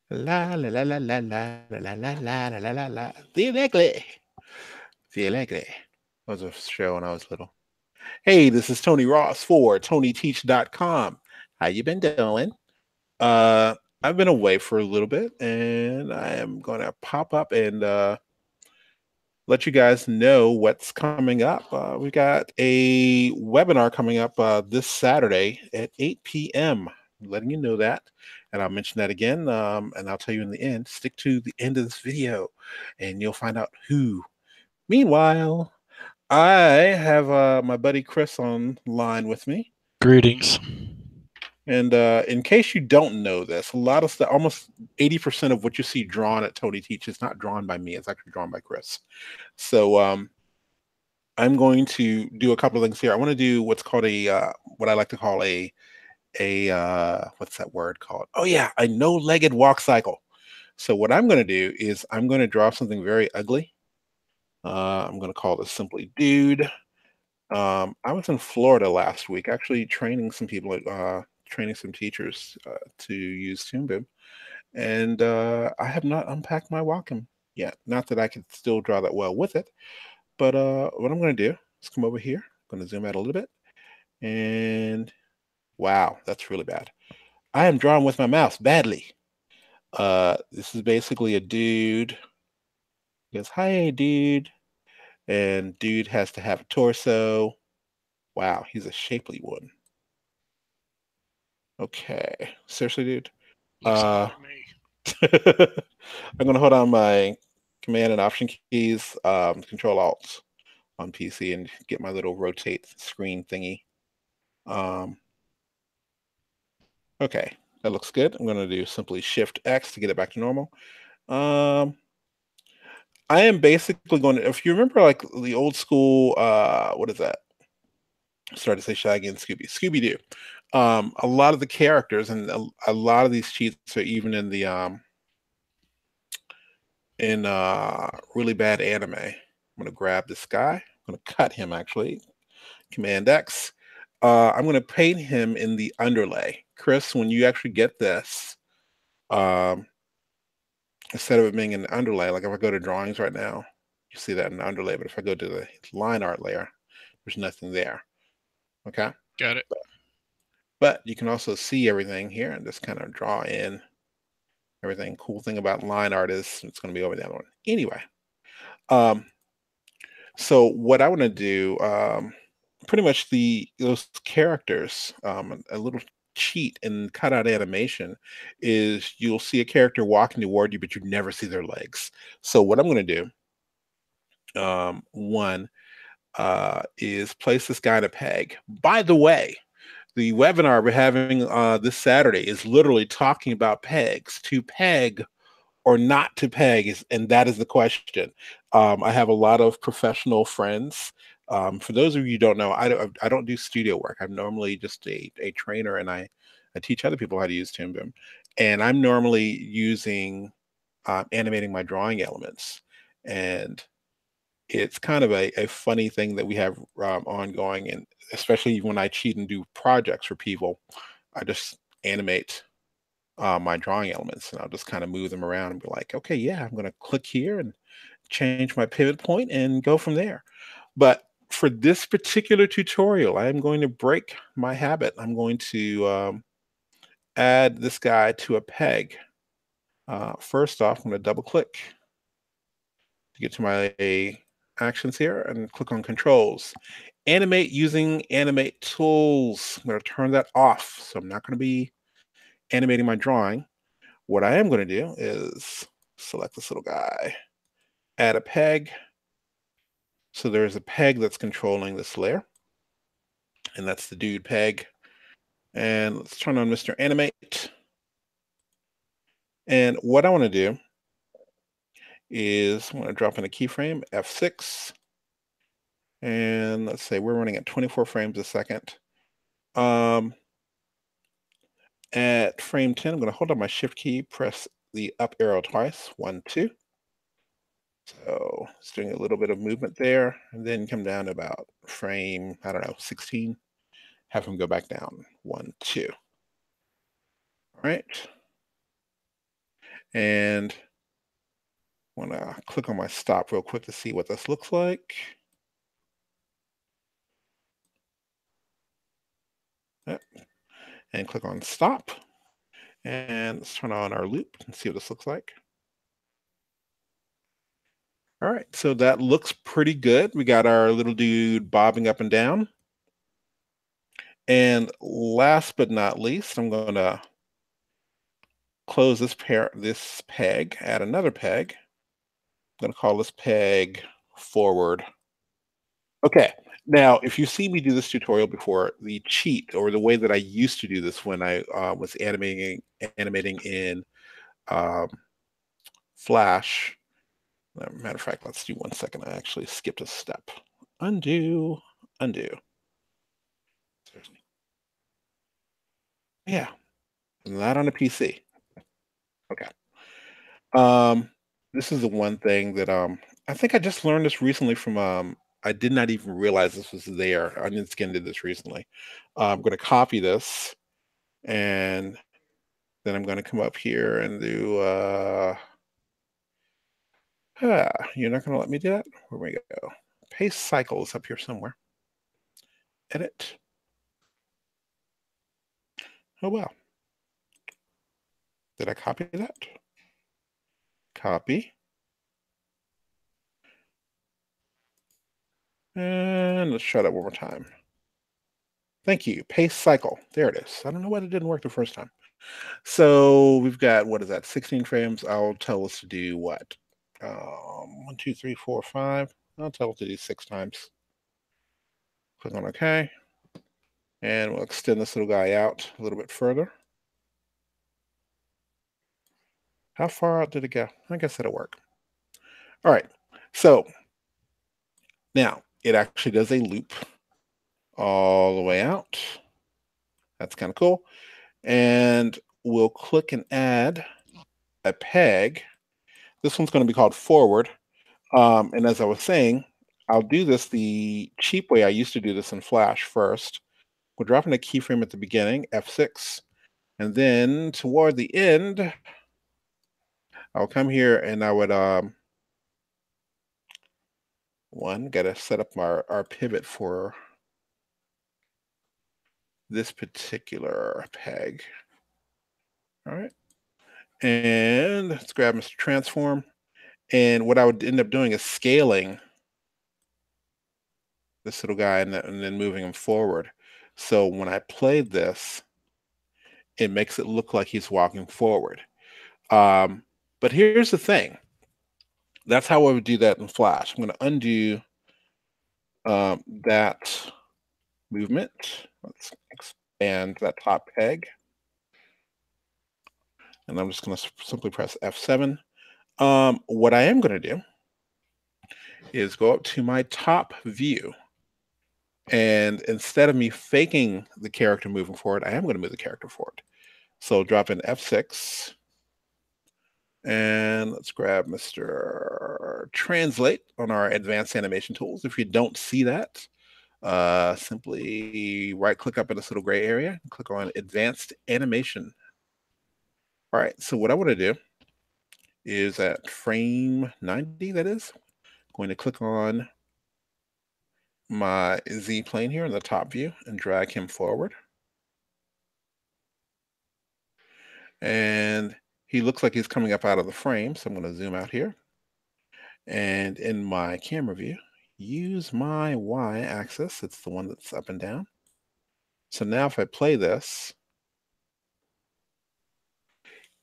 La la la la la la la la la la la la la. Theoretically. Theoretically. That was a show when I was little. Hey, this is Tony Ross for TonyTeach.com. How you been doing? Uh, I've been away for a little bit, and I am going to pop up and let you guys know what's coming up. We got a webinar coming up this Saturday at 8 p.m. Letting you know that. And I'll mention that again. And I'll tell you in the end. Stick to the end of this video and you'll find out who. Meanwhile, I have my buddy Chris online with me. Greetings. And in case you don't know this, a lot of stuff, almost 80% of what you see drawn at Tony Teach is not drawn by me. It's actually drawn by Chris. So I'm going to do a couple of things here. I want to do what's called a what I like to call a what's that word called? Oh yeah, a no-legged walk cycle. So what I'm going to do is I'm going to draw something very ugly. I'm going to call this simply dude. I was in Florida last week, actually training some people, training some teachers to use Toon, and I have not unpacked my Wacom yet. Not that I can still draw that well with it, but what I'm going to do is come over here. I'm going to zoom out a little bit, and wow, that's really bad. I am drawing with my mouse badly. This is basically a dude. He goes, "Hi, dude," and dude has to have a torso. Wow, he's a shapely one. Okay, seriously, dude. Looks Uh, odd to me. I'm gonna hold on my Command and Option keys, Control Alt on PC, and get my little rotate screen thingy. Um, okay, that looks good. I'm gonna do simply Shift X to get it back to normal. Um, I am basically going to, if you remember, like the old school, what is that? I started to say Shaggy and Scooby Doo. A lot of the characters and a lot of these cheats are even in the in really bad anime. I'm gonna grab this guy. I'm gonna cut him actually. Command X. I'm gonna paint him in the underlay. Chris, when you actually get this, um, instead of it being in the underlay, like if I go to drawings right now, you see that in the underlay. But if I go to the line art layer, there's nothing there. Okay. Got it. But you can also see everything here and just kind of draw in everything. Cool thing about line art is it's going to be over the other one. Anyway, um, so what I want to do, pretty much those characters, a little cheat in cutout animation is you'll see a character walking toward you, but you never see their legs. So what I'm going to do, one, is place this guy in a peg. By the way, the webinar we're having this Saturday is literally talking about pegs. To peg or not to peg is, and that is the question. I have a lot of professional friends. For those of you who don't know, I don't do studio work. I'm normally just a trainer, and I teach other people how to use Toon. And I'm normally using animating my drawing elements, and it's kind of a funny thing that we have ongoing, and especially when I cheat and do projects for people, I just animate my drawing elements, and I'll just kind of move them around and be like, okay, yeah, I'm going to click here and change my pivot point and go from there. But for this particular tutorial, I am going to break my habit. I'm going to add this guy to a peg. First off, I'm going to double click to get to my actions here and click on controls. Animate using animate tools. I'm going to turn that off. So I'm not going to be animating my drawing. What I am going to do is select this little guy, add a peg. So there's a peg that's controlling this layer, and that's the dude peg. And let's turn on Mr. Animate. And what I want to do is I'm going to drop in a keyframe, F6, and let's say we're running at 24 frames a second. Um, at frame 10, I'm going to hold on my shift key, press the up arrow twice, 1, 2. So it's doing a little bit of movement there, and then come down to about frame, I don't know, 16. Have him go back down, 1, 2. All right. And I want to click on my stop real quick to see what this looks like. Yep. And click on stop. And let's turn on our loop and see what this looks like. All right, so that looks pretty good. We got our little dude bobbing up and down. And last but not least, I'm going to close this peg, add another peg. I'm going to call this peg forward. Okay. Now, if you see me do this tutorial before, the cheat or the way that I used to do this when I was animating in um, Flash. Matter of fact, let's do 1 second. I actually skipped a step. Undo, undo. Yeah, not on a PC. Okay. Um, this is the one thing that I think I just learned this recently from I did not even realize this was there. Onion Skin did this recently. I'm going to copy this and then I'm going to come up here and do you're not going to let me do that? Where we go? Paste cycles up here somewhere. Edit. Oh well. Did I copy that? Copy. And let's try that one more time. Thank you. Paste cycle. There it is. I don't know why it didn't work the first time. So we've got, what is that, 16 frames. I'll tell us to do what? 1, 2, 3, 4, 5. I'll tell it to do 6 times. Click on OK. And we'll extend this little guy out a little bit further. How far out did it go? I guess that'll work. All right. So now it actually does a loop all the way out. That's kind of cool. And we'll click and add a peg. This one's going to be called forward. And as I was saying, I'll do this the cheap way I used to do this in Flash first. We'll drop in a keyframe at the beginning, F6, and then toward the end, I'll come here and I would gotta set up our pivot for this particular peg. All right. And let's grab Mr. Transform. And what I would end up doing is scaling this little guy and then moving him forward. So when I played this, it makes it look like he's walking forward. But here's the thing. That's how I would do that in Flash. I'm going to undo that movement. Let's expand that top peg. And I'm just going to simply press F7. What I am going to do is go up to my top view. And instead of me faking the character moving forward, I am going to move the character forward. So drop in F6. And let's grab Mr. Translate on our advanced animation tools. If you don't see that, simply right click up in this little gray area and click on advanced animation. All right, so what I want to do is at frame 90, that is, going to click on my Z plane here in the top view and drag him forward. And he looks like he's coming up out of the frame, so I'm going to zoom out here. And in my camera view, use my Y axis. It's the one that's up and down. So now if I play this,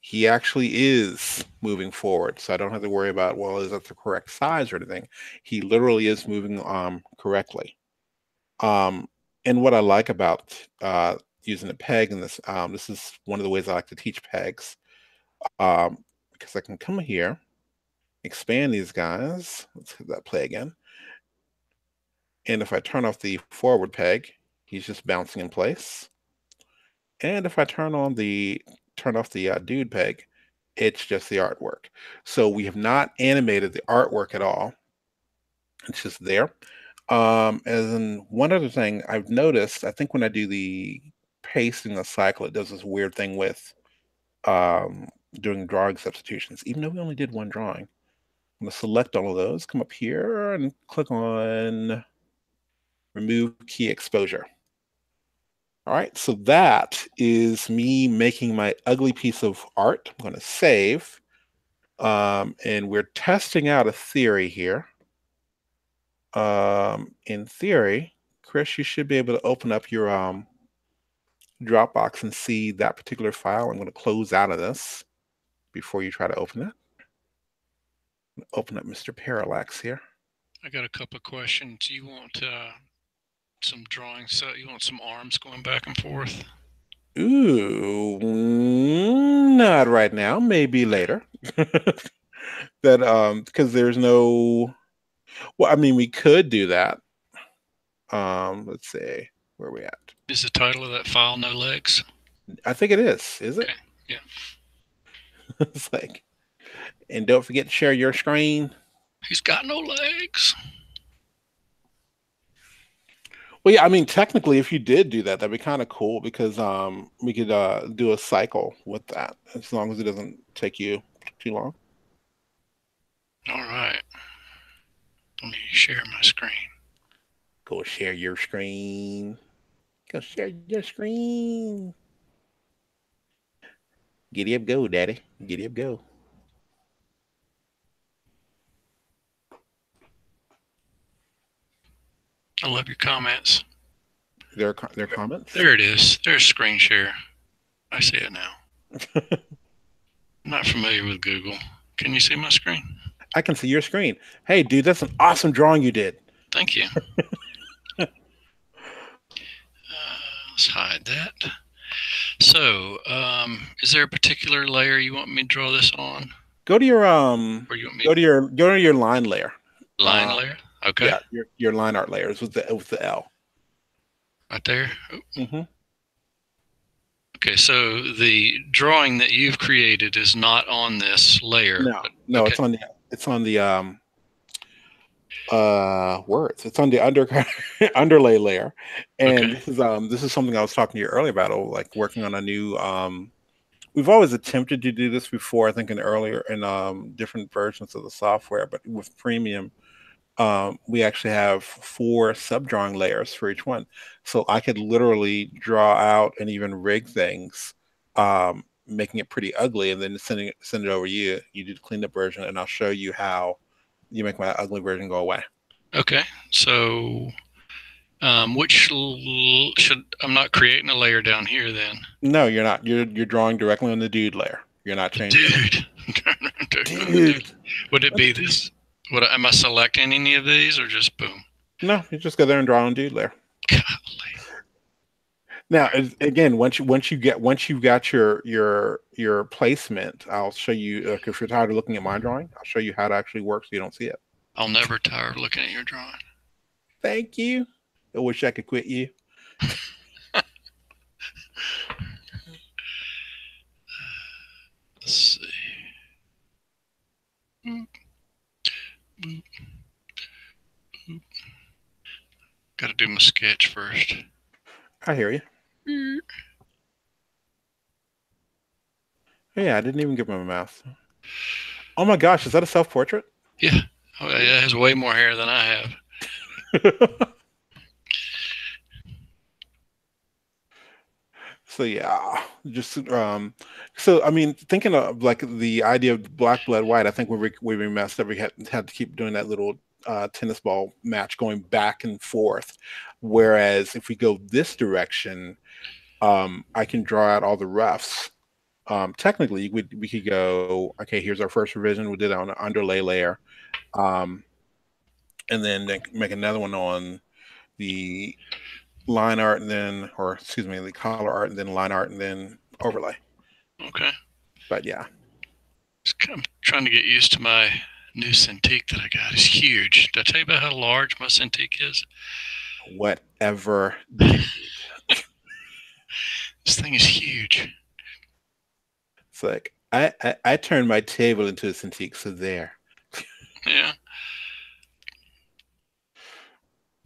he actually is moving forward. So I don't have to worry about, well, is that the correct size or anything? He literally is moving correctly. And what I like about using a peg in this, this is one of the ways I like to teach pegs, because I can come here, expand these guys. Let's hit that play again. And if I turn off the forward peg, he's just bouncing in place. And if I turn off the dude peg, it's just the artwork. So we have not animated the artwork at all. It's just there. As in one other thing I've noticed, I think when I do the pasting the cycle, it does this weird thing with doing drawing substitutions, even though we only did one drawing. I'm going to select all of those, come up here and click on remove key exposure. All right, so that is me making my ugly piece of art. I'm going to save. And we're testing out a theory here. In theory, Chris, you should be able to open up your Dropbox and see that particular file. I'm going to close out of this before you try to open it. Open up Mr. Parallax here. I got a couple of questions. You want some drawings? So you want some arms going back and forth? Ooh, not right now. Maybe later. That because there's no. Well, I mean, we could do that. Let's see, where are we at? Is the title of that file No Legs? I think it is. Is it? Okay. Yeah. It's like, and don't forget to share your screen. He's got no legs. Well, yeah, I mean, technically, if you did do that, that'd be kind of cool because we could do a cycle with that as long as it doesn't take you too long. All right. Let me share my screen. Go share your screen. Go share your screen. Giddy up, go, daddy. Giddy up, go. I love your comments. Their comments? There it is. There's screen share. I see it now. I'm not familiar with Google. Can you see my screen? I can see your screen. Hey, dude, that's an awesome drawing you did. Thank you. Let's hide that. So, is there a particular layer you want me to draw this on? Go to your go to your line layer. Line layer? Okay. Yeah, your line art layers with the L. Right there. Mm-hmm. Okay, so the drawing that you've created is not on this layer. No, okay. it's on the words. It's on the underlay layer. And okay. This is something I was talking to you earlier about, like working on a new we've always attempted to do this before, I think in different versions of the software, but with premium we actually have 4 subdrawing layers for each one. So I could literally draw out and even rig things, making it pretty ugly, and then send it over to you. You do the cleaned up version, and I'll show you how you make my ugly version go away. Okay. So which should I'm not creating a layer down here then? No, you're not. You're drawing directly on the dude layer. You're not changing. Dude. Would it be this? Am I selecting any of these or just boom? No, you just go there and draw on dude layer. Golly. Now, again, once you've got your placement, I'll show you. If you're tired of looking at my drawing, I'll show you how it actually works so you don't see it. I'll never tire of looking at your drawing. Thank you. I wish I could quit you. Let's see. Boop. Boop. Boop. Got to do my sketch first. I hear you. Yeah, I didn't even give him a mouth. Oh my gosh, is that a self-portrait? Yeah. Oh, yeah, it has way more hair than I have. So yeah, just so I mean, thinking of like the idea of black, blood, white, I think we messed up. We had to keep doing that little tennis ball match going back and forth. Whereas if we go this direction, I can draw out all the roughs. Technically, we could go, okay, here's our first revision. We did it on an underlay layer, and then make another one on the line art, and then, or excuse me, the color art, and then line art, and then overlay. Okay. But yeah, I'm trying to get used to my new Cintiq that I got. It's huge. Did I tell you about how large my Cintiq is? Whatever, dude. This thing is huge. It's like I turned my table into a Cintiq, so there. Yeah.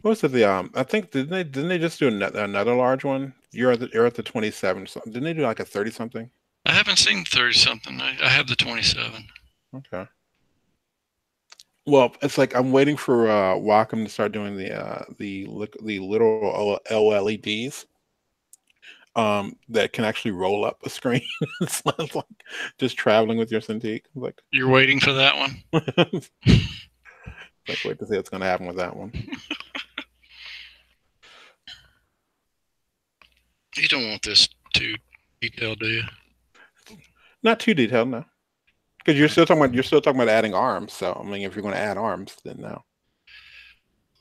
What was it? I think didn't they just do another large one? You're at the 27 or something. Didn't they do like a 30 something? I haven't seen 30 something. I have the 27. Okay. Well, it's like I'm waiting for Wacom to start doing the little OLEDs that can actually roll up a screen. It's not like just traveling with your Cintiq. Like, You're waiting for that one? like wait to see what's going to happen with that one. You don't want this too detailed, do you? Not too detailed, no. Because you're still talking about adding arms. So I mean, if you're going to add arms, then no.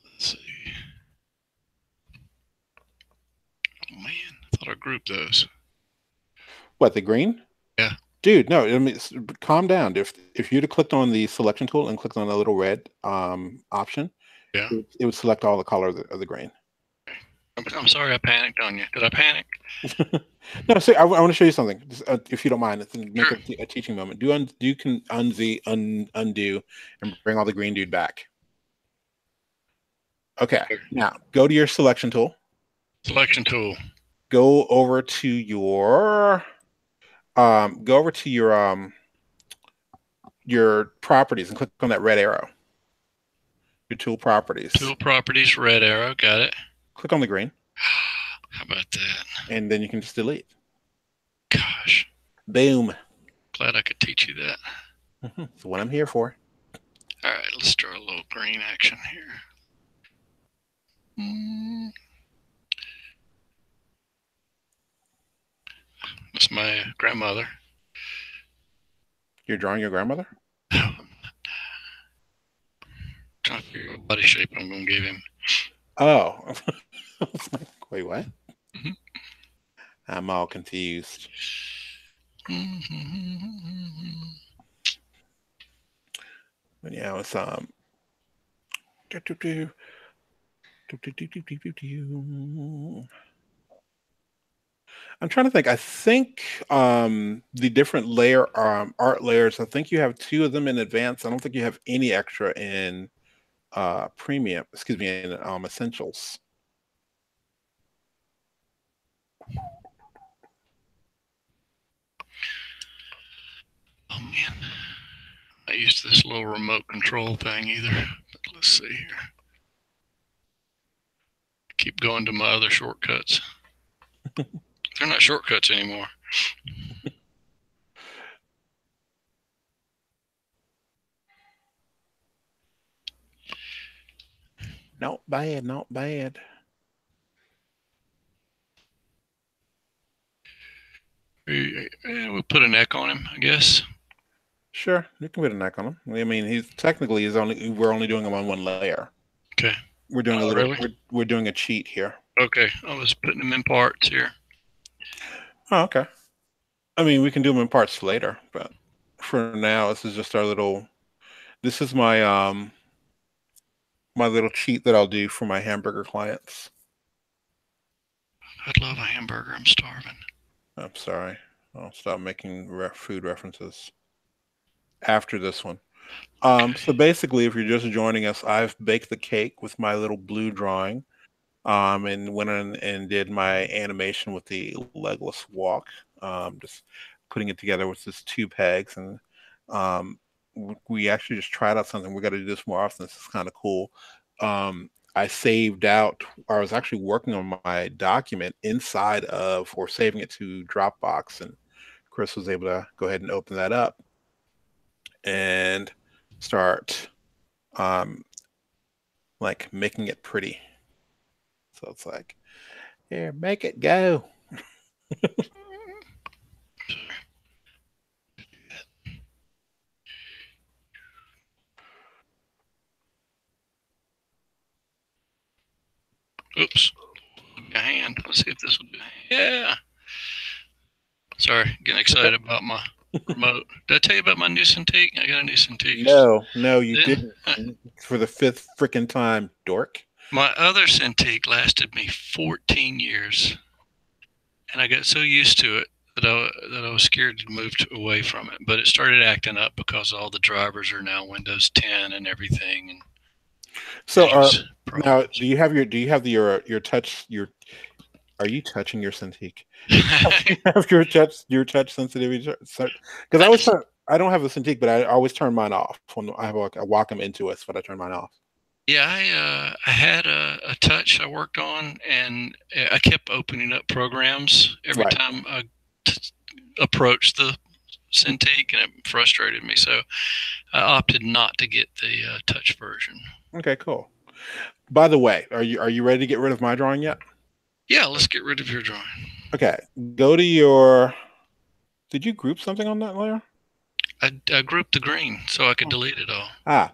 Let's see. Oh man, I thought I grouped those. What, the green? Yeah. Dude, no. I mean, calm down. If you'd have clicked on the selection tool and clicked on the little red option, Yeah. it would select all the color of the green. I'm sorry I panicked on you. Did I panic? No, so I want to show you something, if you don't mind. Make Sure. a teaching moment. You can undo, and bring all the green dude back. Okay. Sure. Now go to your selection tool. Selection tool. Go over to your your properties and click on that red arrow. Your tool properties. Tool properties, red arrow. Got it. Click on the green. How about that? And then you can just delete. Gosh. Boom. Glad I could teach you that. That's what I'm here for. All right, let's draw a little green action here. That's my grandmother. You're drawing your grandmother? Trying to figure out what body shape I'm going to give him. Oh. Wait, what? Mm-hmm. I'm all confused. But yeah, it's I'm trying to think. I think the different art layers, I think you have 2 of them in advanced. I don't think you have any extra in premium, excuse me, in essentials. Oh man, I used this little remote control thing either. But let's see here. Keep going to my other shortcuts. They're not shortcuts anymore. Not bad, not bad. We'll put a neck on him, I guess. Sure, you can put a neck on him. I mean, we're only doing him on one layer. Okay. We're doing we're doing a cheat here. Okay, I was putting them in parts here. Oh, okay. I mean, we can do them in parts later, but for now, this is just our little. This is my my little cheat that I'll do for my hamburger clients. I'd love a hamburger. I'm starving. I'm sorry. I'll stop making food references after this one. So basically, if you're just joining us, I've baked the cake with my little blue drawing, and went in and did my animation with the legless walk, just putting it together with just 2 pegs, and we actually just tried out something. We got to do this more often. This is kind of cool. I saved out. I was actually working on my document inside of, or saving it to Dropbox, and Chris was able to go ahead and open that up and start like making it pretty. So it's like, here, make it go. Oops. A hand. Let's see if this will do. Yeah. Sorry, getting excited about my remote. Did I tell you about my new Cintiq? I got a new Cintiq. No, you didn't. For the 5th freaking time, dork. My other Cintiq lasted me 14 years, and I got so used to it that I was scared to move away from it. But it started acting up because all the drivers are now Windows 10 and everything. And so now, do you have your touch Are you touching your Cintiq? Have your touch sensitivity? Because I I always just turn. I don't have a Cintiq, but I always turn mine off when I have like a Wacom Intuos, but I turn mine off. Yeah, I had a touch I worked on, and I kept opening up programs every Right. time I approached the Cintiq, and it frustrated me. So I opted not to get the touch version. Okay. Cool. By the way, are you ready to get rid of my drawing yet? Yeah, let's get rid of your drawing. Okay. Go to your. Did you group something on that layer? I grouped the green so I could delete it all. Ah.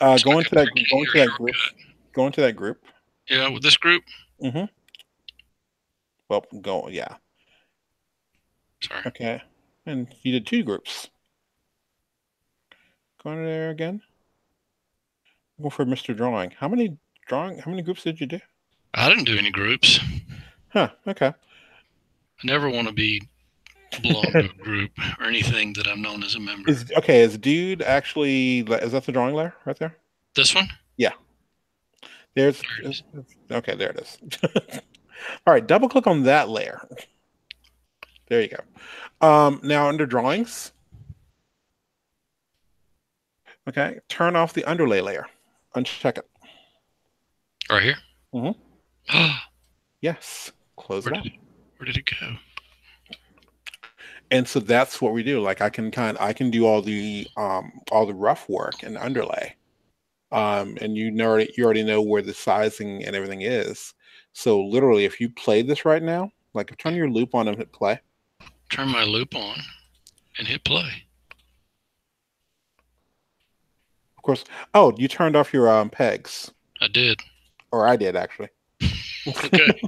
It's Go like into a that. quick key Go or into that group. shortcut. Go into that group. Yeah, with this group. Mm-hmm. Well, go. Yeah. Sorry. Okay. And you did two groups. Go into there again. Go for Mr. Drawing. How many groups did you do? I didn't do any groups. Huh. Okay. I never want to belong to a group or anything that I'm known as a member. Is dude actually is that the drawing layer right there? This one? Yeah. There's There it is. okay, there it is. All right, double click on that layer. There you go. Now under drawings, okay, turn off the underlay layer. Uncheck it. Right here. Hmm. where Yes. Close it did out. where did it go? And so that's what we do. Like I can do all the rough work and underlay. And you already know where the sizing and everything is. So literally, if you play this right now, like turn your loop on and hit play. Turn my loop on and hit play. Of course. Oh, you turned off your pegs, I did. or I did actually. Okay.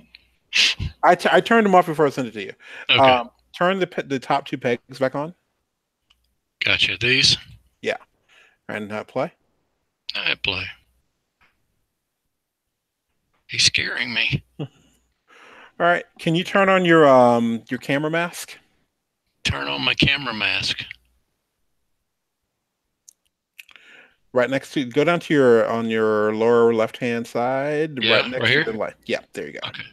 I turned them off before I sent it to you. Okay. Turn the top two pegs back on. Gotcha. These. Yeah, and play. I hit play. He's scaring me. All right. Can you turn on your camera mask? Turn on my camera mask. Right next to go down to your on your lower left hand side, right Yeah, right next to here. the light. Yeah, there you go. Okay.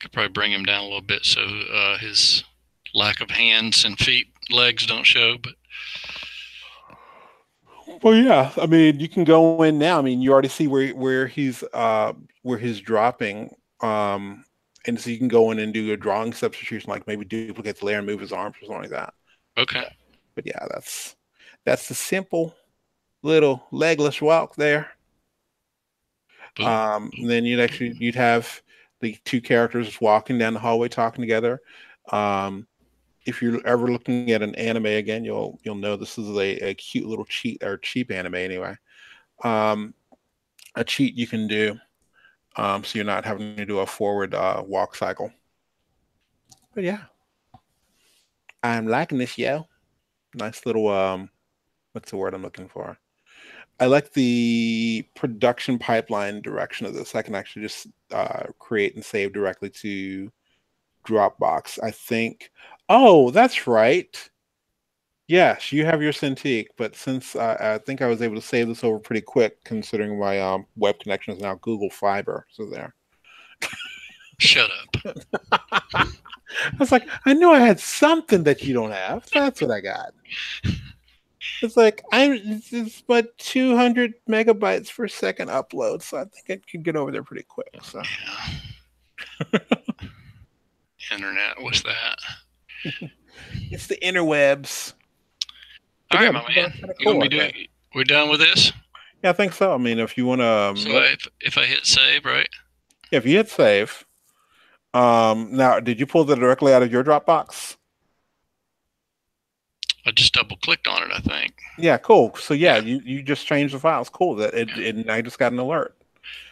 Could probably bring him down a little bit so his lack of hands and feet, legs don't show. But Well, yeah. I mean, you can go in now. I mean, you already see where he's dropping. And so you can go in and do a drawing substitution, like maybe duplicate the layer and move his arms or something like that. okay. But yeah, that's the simple little legless walk there. Boom. Then you'd have the two characters walking down the hallway talking together. If you're ever looking at an anime again, you'll know this is a cute little cheap anime anyway. Um, a cheat you can do, so you're not having to do a forward walk cycle. But yeah, I'm liking this, yo. Nice little what's the word I'm looking for? I like the production pipeline direction of this. I can actually just create and save directly to Dropbox. I think. Oh, that's right. Yes, you have your Cintiq, but since I think I was able to save this over pretty quick, considering my web connection is now Google Fiber. So there. Shut up. I was like, I knew I had something that you don't have. That's what I got. It's like it's but 200 megabytes per second upload, so I think I could get over there pretty quick. So Yeah. Internet. What's that? it's the interwebs. All But right, yeah, my this is man. kind of You want cool, me I to? think. We're done with this. Yeah, I think so. I mean, if you want So to, if I hit save, right? if you hit save, now did you pull that directly out of your Dropbox? I just double clicked on it. I think. Yeah, cool. So yeah, Yeah. you just changed the files. Cool. That Yeah. it I just got an alert.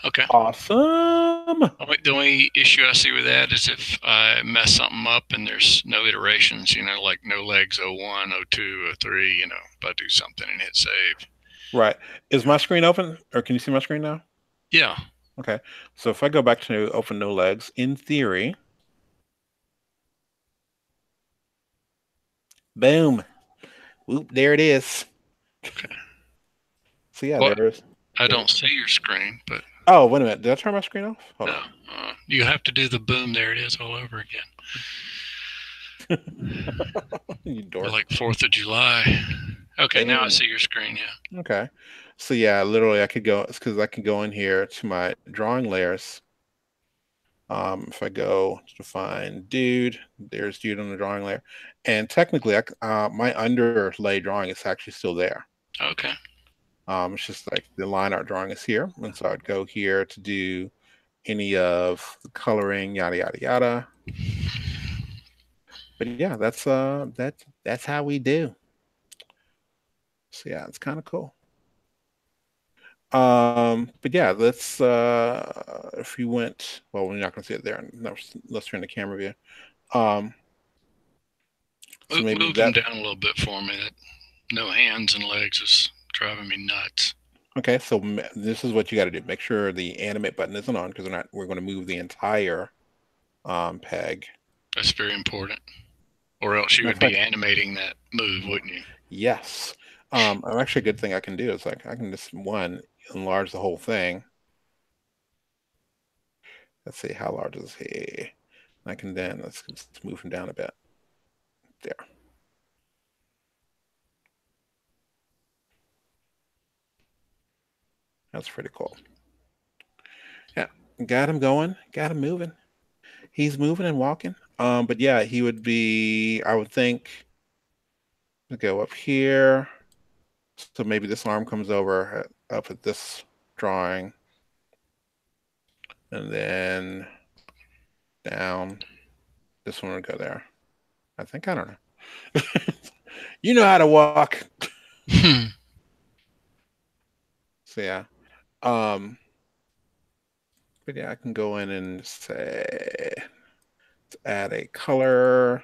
Okay. Awesome. The only issue I see with that is if I mess something up and there's no iterations, like no legs 01, 02, 03, if I do something and hit save. Right. Is my screen open, or can you see my screen now? Yeah. Okay. So if I go back to open no legs, in theory, boom, whoop, there it is. Okay. So yeah, Well, there's I there. don't see your screen, but Oh, wait a minute. Did I turn my screen off? Hold No, on. you have to do the boom. There it is, all over again. You dork. Like 4th of July. Okay, now I Boom. see your screen. Yeah. Okay. So yeah, literally I could go, it's because I can go in here to my drawing layers. If I go to define dude, there's dude on the drawing layer. And technically, my underlay drawing is actually still there. Okay. It's just like the line art drawing is here. And so I'd go here to do any of the coloring, yada, yada, yada. But yeah, that's how we do. So yeah, it's kind of cool. But yeah, let's if you went, well, we're not gonna see it there. No, let's turn the camera view. Um, so maybe Move them that down a little bit for me. That no hands and legs is driving me nuts. okay, so this is what you got to do. Make sure the animate button isn't on because we're going to move the entire peg. That's very important. Or else you Matter would of be fact, animating that move, wouldn't you? yes. Actually, a good thing I can do is like I can just one enlarge the whole thing. Let's see how large is he. I can then let's just move him down a bit. There. That's pretty cool. Yeah, got him going, got him moving. He's moving and walking. But yeah, he would be. I would think. Go up here. So maybe this arm comes over up at this drawing, and then down. This one would go there. I think I don't know. You know how to walk. So yeah. Um, but yeah, I can go in and say add a color,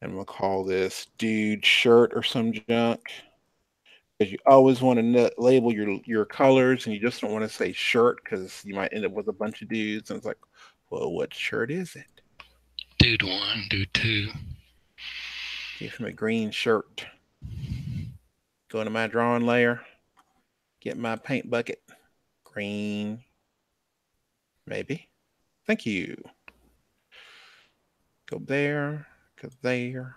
and we'll call this dude shirt or some junk. Because you always want to label your colors, and you just don't want to say shirt because you might end up with a bunch of dudes, and it's like, well, what shirt is it? Dude 1, dude 2. Give him a green shirt. Go into my drawing layer, get my paint bucket. Green, maybe. Thank you. Go there, go there.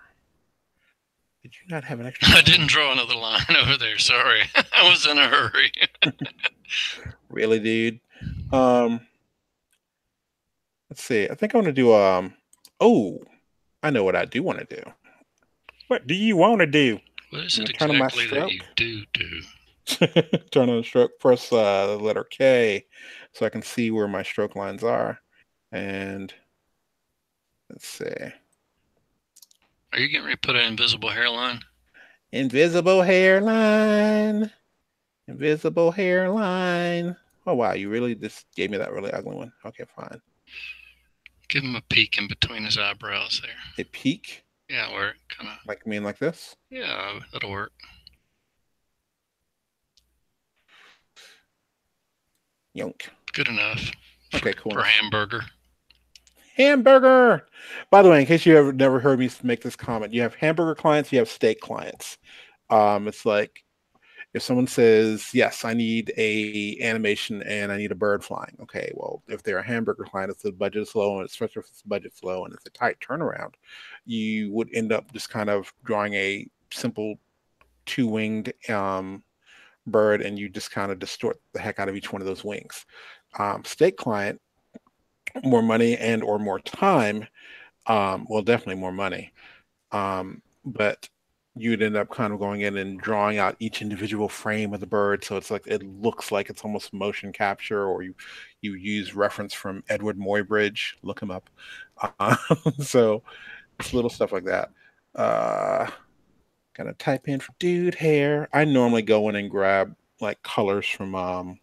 Did you not have an extra I line? didn't draw another line over there. Sorry. I was in a hurry. Really, dude? Um, let's see. I think I want to do oh, I know what I do want to do. What do you want to do? What is I'm it gonna turn on my exactly that you stroke. do? Turn on the stroke. Press the letter K so I can see where my stroke lines are. And let's see. Are you getting ready to put an invisible hairline? Invisible hairline. Invisible hairline. Oh wow, you really just gave me that really ugly one. Okay, fine. Give him a peek in between his eyebrows there. A peak, Yeah, where it kind of. like mean like this. Yeah, that'll work. Yonk. Good enough Okay, cool for enough. Hamburger. Hamburger. By the way, in case you ever never heard me make this comment, you have hamburger clients, you have steak clients. It's like if someone says, "Yes, I need a animation and I need a bird flying." Okay, well, if they're a hamburger client, if the budget is low, and especially if it's budget's low and it's a tight turnaround, you would end up just kind of drawing a simple two-winged bird, and you just kind of distort the heck out of each one of those wings. Steak client, more money and or more time. Well, definitely more money. But you'd end up kind of going in and drawing out each individual frame of the bird, so it's like it looks like it's almost motion capture, or you use reference from Edward Muybridge. Look him up. Uh, so it's little stuff like that. Uh, Gonna type in for dude hair. I normally go in and grab like colors from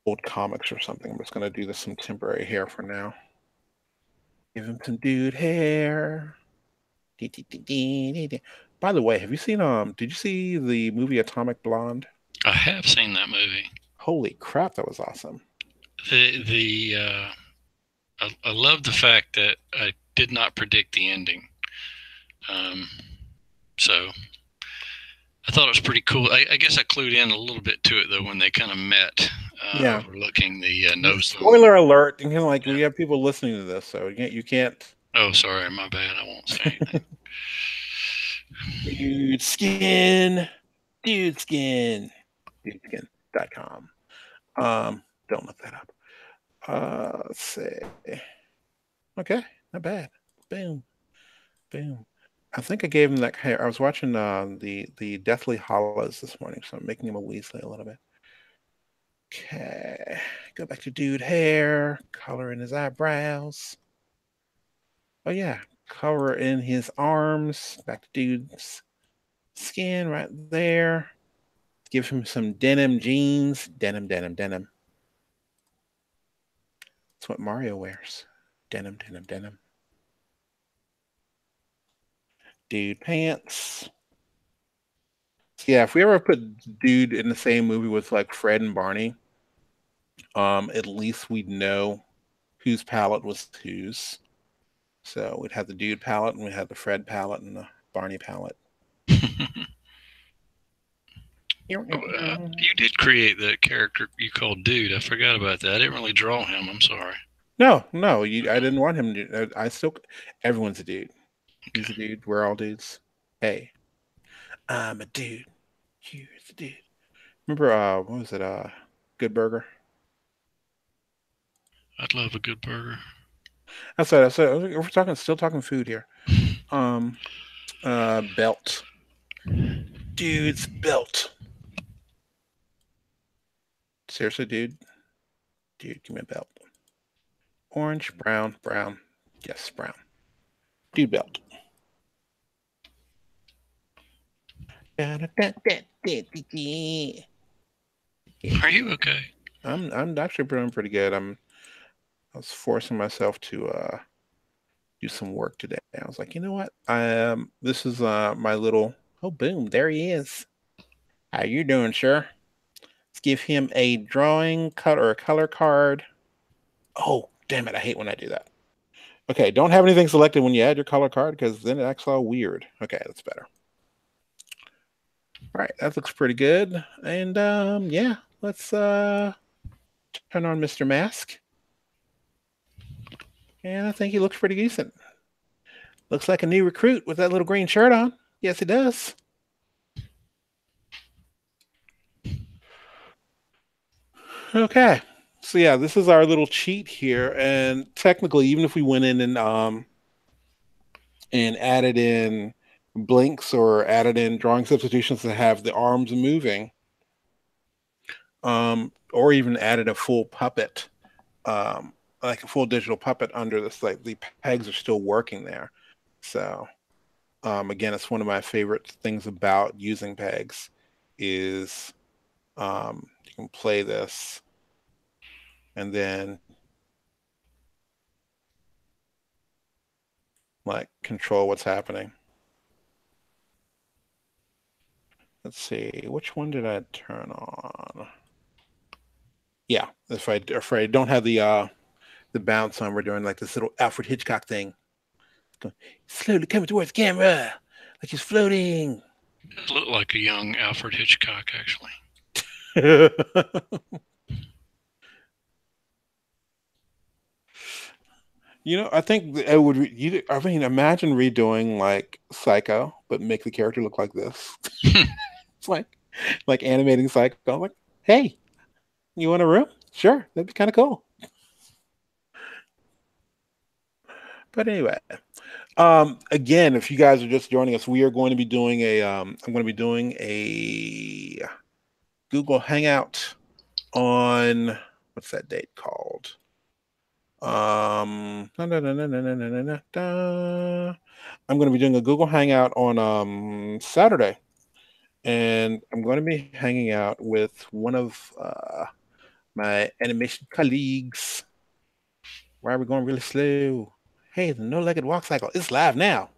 old comics or something. I'm just gonna do this some temporary hair for now. Give him some dude hair. By the way, have you seen did you see the movie Atomic Blonde? I have seen that movie. Holy crap, that was awesome. I love the fact that I did not predict the ending. Um, so I thought it was pretty cool. I guess I clued in a little bit to it though when they kind of met, Yeah. overlooking the nose zone. Spoiler alert! You know, like Yeah. we have people listening to this, so you can't. Oh, sorry, my bad. I won't say anything. Dude skin, dude skin, dudeskin.com. Don't look that up. Let's see. Okay, not bad. Boom, boom. I think I gave him that hair. I was watching the Deathly Hollows this morning, so I'm making him a Weasley a little bit. Okay, go back to dude hair, color in his eyebrows. Oh yeah, color in his arms. Back to dude's skin right there. Give him some denim jeans. Denim, denim, denim. That's what Mario wears. Denim, denim, denim. Dude pants. So yeah, if we ever put dude in the same movie with like Fred and Barney, at least we'd know whose palette was whose. So we'd have the dude palette and we'd have the Fred palette and the Barney palette. Oh, you did create the character you called Dude. I forgot about that. I didn't really draw him. I'm sorry. No, no, I didn't want him to. I still, everyone's a dude. He's Okay. a dude. We're all dudes. Hey, I'm a dude. Here's a dude. Remember, what was it? Good Burger. I'd love a good burger. That's what I said. We're talking, still talking food here. Um, belt. Dude's belt. Seriously, dude. Dude, give me a belt. Orange, brown, brown. Yes, brown. Dude belt. Are you okay? I'm actually doing pretty good. I was forcing myself to do some work today. I was like, you know what? This is my little. Oh, boom! There he is. How you doing, sir? Let's give him a drawing cut or a color card. Oh, damn it! I hate when I do that. Okay, don't have anything selected when you add your color card because then it acts all weird. Okay, that's better. All right, that looks pretty good. And yeah, let's turn on Mr. Mask. And I think he looks pretty decent. Looks like a new recruit with that little green shirt on. Yes, it does. Okay. So yeah, this is our little cheat here. And technically, even if we went in and added in blinks or added in drawing substitutions to have the arms moving, or even added a full puppet, like a full digital puppet under this, like the pegs are still working there. So again, it's one of my favorite things about using pegs is you can play this and then like control what's happening. Let's see, which one did I turn on? Yeah, if I don't have the bounce on, we're doing like this little Alfred Hitchcock thing. Going, slowly coming towards the camera, like he's floating. It looked like a young Alfred Hitchcock, actually. I think it would. I mean, imagine redoing like Psycho, but make the character look like this. It's like animating Psycho. I'm like, hey, you want a room? Sure, that'd be kind of cool. But anyway, again, if you guys are just joining us, we are going to be doing a. I'm going to be doing a Google Hangout on what's that date called? I'm going to be doing a Google Hangout on Saturday, and I'm going to be hanging out with one of my animation colleagues. Why are we going really slow? Hey, the no-legged walk cycle. It's live now.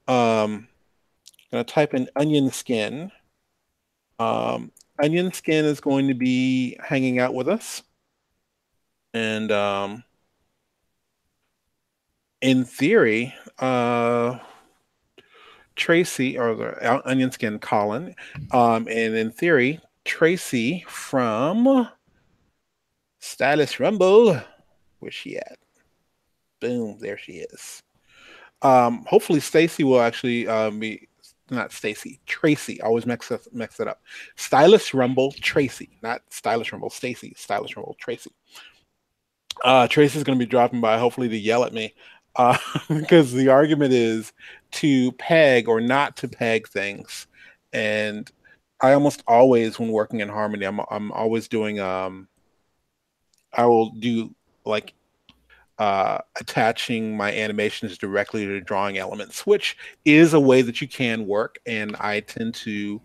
Gonna type in onion skin. Um, onion skin is going to be hanging out with us, and in theory, Tracy, or the onion skin Colin, and in theory, Tracy from Stylist Rumble. Where's she at? Boom, there she is. Hopefully Stacy will actually be not Stacy, Tracy. I always mix it up. Stylist Rumble Tracy, not Stylish Rumble Stacy. Stylish Rumble Tracy. Tracy's going to be dropping by, hopefully to yell at me, because the argument is to peg or not to peg things, and I almost always, when working in Harmony, I'm always doing I will do like attaching my animations directly to drawing elements, which is a way that you can work. And I tend to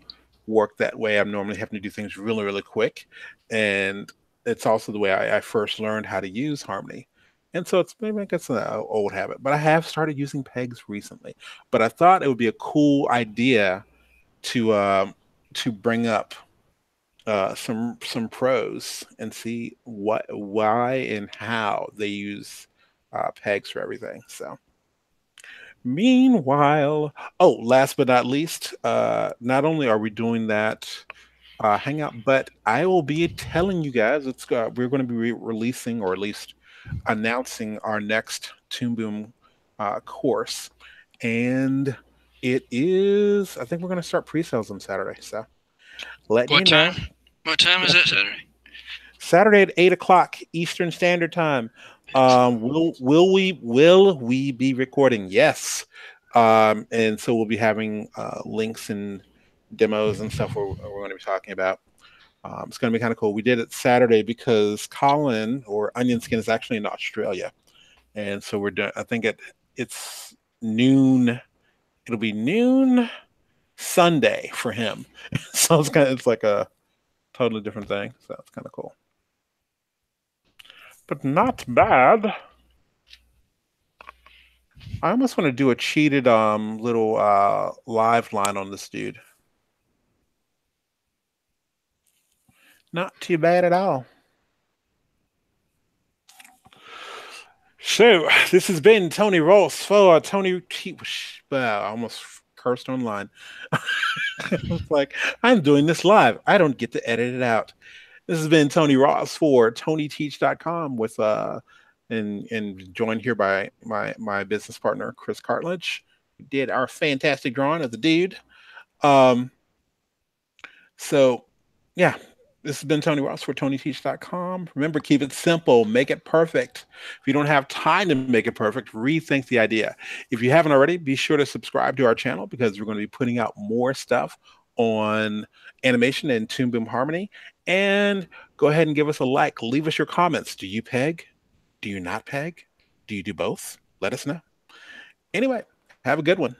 work that way. I'm normally having to do things really, really quick. And it's also the way I first learned how to use Harmony. And so it's maybe I guess an old habit, but I have started using pegs recently. But I thought it would be a cool idea to bring up some pros and see why, and how they use pegs for everything. So, meanwhile, oh, last but not least, not only are we doing that hangout, but I will be telling you guys we're going to be releasing, or at least announcing, our next Toon Boom course, and it is. I think we're going to start pre-sales on Saturday. So, letting What you know. time? What time is that Saturday? Saturday at 8 o'clock Eastern Standard Time. Will we be recording? Yes. And so we'll be having links and demos and stuff we're going to be talking about. It's going to be kind of cool. We did it Saturday because Colin, or Onion Skin, is actually in Australia, and so we're doing. I think it's noon. It'll be noon Sunday for him. So it's like a totally different thing. So it's kind of cool, but not bad. I almost want to do a cheated little live line on this dude. Not too bad at all. So this has been Tony Ross for Tony Teach. Wow, I almost cursed online. It's like, I'm doing this live. I don't get to edit it out. This has been Tony Ross for TonyTeach.com with and joined here by my business partner Chris Cartledge. We did our fantastic drawing of the dude. Um, So, yeah, this has been Tony Ross for TonyTeach.com. Remember, keep it simple, make it perfect. If you don't have time to make it perfect, rethink the idea. If you haven't already, be sure to subscribe to our channel because we're going to be putting out more stuff on animation and Toon Boom Harmony. And go ahead and give us a like. Leave us your comments. Do you peg? Do you not peg? Do you do both? Let us know. Anyway, have a good one.